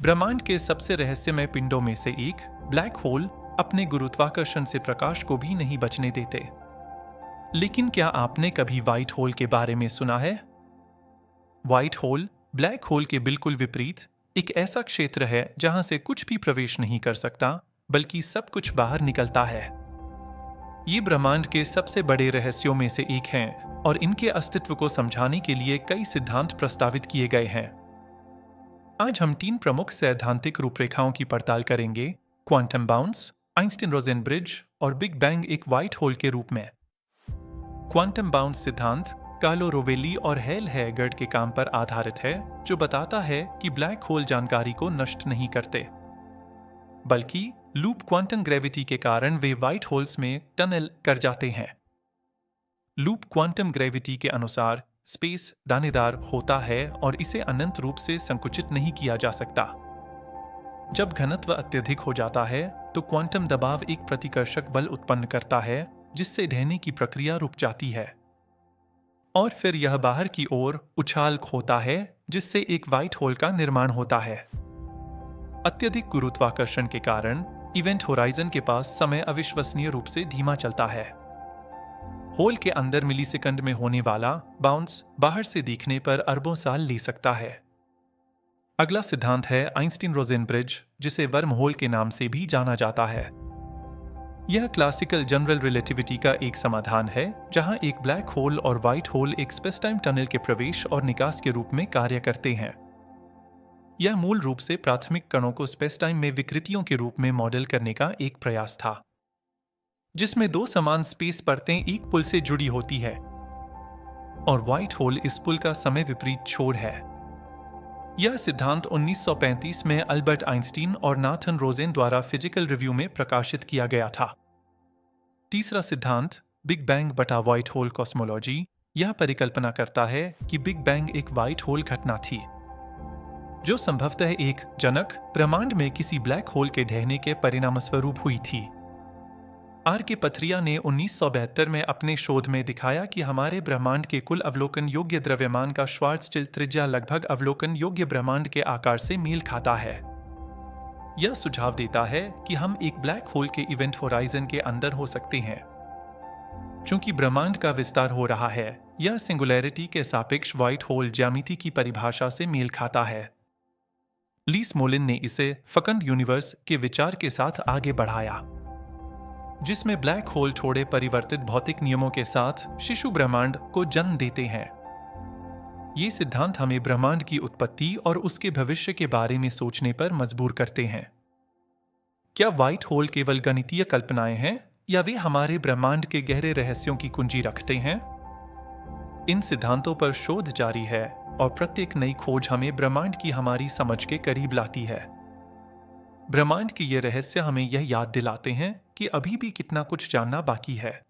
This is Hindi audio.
ब्रह्मांड के सबसे रहस्यमय पिंडों में से एक ब्लैक होल अपने गुरुत्वाकर्षण से प्रकाश को भी नहीं बचने देते। लेकिन क्या आपने कभी व्हाइट होल के बारे में सुना है? व्हाइट होल ब्लैक होल के बिल्कुल विपरीत एक ऐसा क्षेत्र है जहां से कुछ भी प्रवेश नहीं कर सकता, बल्कि सब कुछ बाहर निकलता है। ये ब्रह्मांड के सबसे बड़े रहस्यों में से एक हैं और इनके अस्तित्व को समझाने के लिए कई सिद्धांत प्रस्तावित किए गए हैं। आज हम 3 प्रमुख सैद्धांतिक रूपरेखाओं की पड़ताल करेंगे: क्वांटम बाउंस, आइंस्टीन-रोजेन ब्रिज और बिग बैंग एक व्हाइट होल के रूप में। क्वांटम बाउंस सिद्धांत कार्लो रोवेली और हेल हेयगर्ड के काम पर आधारित है, जो बताता है कि ब्लैक होल जानकारी को नष्ट नहीं करते, बल्कि लूप क्वांटम ग्रेविटी के कारण वे व्हाइट होल्स में टनल कर जाते हैं। लूप क्वांटम ग्रेविटी के अनुसार स्पेस दानेदार होता है और इसे अनंत रूप से संकुचित नहीं किया जा सकता। जब घनत्व अत्यधिक हो जाता है तो क्वांटम दबाव एक प्रतिकर्षक बल उत्पन्न करता है, जिससे ढहने की प्रक्रिया रुक जाती है और फिर यह बाहर की ओर उछाल होता है, जिससे एक व्हाइट होल का निर्माण होता है। अत्यधिक गुरुत्वाकर्षण के कारण इवेंट होराइजन के पास समय अविश्वसनीय रूप से धीमा चलता है। होल के अंदर मिलीसेकंड में होने वाला बाउंस बाहर से देखने पर अरबों साल ले सकता है। अगला सिद्धांत है आइंस्टीन-रोजेन ब्रिज, जिसे वर्म होल के नाम से भी जाना जाता है। यह क्लासिकल जनरल रिलेटिविटी का एक समाधान है, जहां एक ब्लैक होल और व्हाइट होल एक स्पेस-टाइम टनल के प्रवेश और निकास के रूप में कार्य करते हैं। यह मूल रूप से प्राथमिक कणों को स्पेस-टाइम में विकृतियों के रूप में मॉडल करने का एक प्रयास था, जिसमें 2 समान स्पेस परतें एक पुल से जुड़ी होती है और व्हाइट होल इस पुल का समय विपरीत छोर है। यह सिद्धांत 1935 में अल्बर्ट आइंस्टीन और नाथन रोजेन द्वारा फिजिकल रिव्यू में प्रकाशित किया गया था। तीसरा सिद्धांत बिग बैंग बटा व्हाइट होल कॉस्मोलॉजी यह परिकल्पना करता है कि बिग बैंग एक व्हाइट होल घटना थी, जो संभवतः एक जनक ब्रह्मांड में किसी ब्लैक होल के ढहने के परिणामस्वरूप हुई थी। आर के पथरिया ने 1972 में अपने शोध में दिखाया कि हमारे ब्रह्मांड के कुल अवलोकन योग्य द्रव्यमान का श्वार्ज़चिल्ड त्रिज्या लगभग अवलोकन योग्य ब्रह्मांड के आकार से मेल खाता है। यह सुझाव देता है कि हम एक ब्लैक होल के इवेंट होराइजन के अंदर हो सकते हैं। चूंकि ब्रह्मांड का विस्तार हो रहा है, यह सिंगुलैरिटी के सापेक्ष व्हाइट होल ज्यामिति की परिभाषा से मेल खाता है। ली स्मोलिन ने इसे फकंड यूनिवर्स के विचार के साथ आगे बढ़ाया, जिसमें ब्लैक होल थोड़े परिवर्तित भौतिक नियमों के साथ शिशु ब्रह्मांड को जन्म देते हैं। ये सिद्धांत हमें ब्रह्मांड की उत्पत्ति और उसके भविष्य के बारे में सोचने पर मजबूर करते हैं। क्या व्हाइट होल केवल गणितीय कल्पनाएं हैं, या वे हमारे ब्रह्मांड के गहरे रहस्यों की कुंजी रखते हैं? इन सिद्धांतों पर शोध जारी है और प्रत्येक नई खोज हमें ब्रह्मांड की हमारी समझ के करीब लाती है। ब्रह्मांड के ये रहस्य हमें यह याद दिलाते हैं कि अभी भी कितना कुछ जानना बाकी है।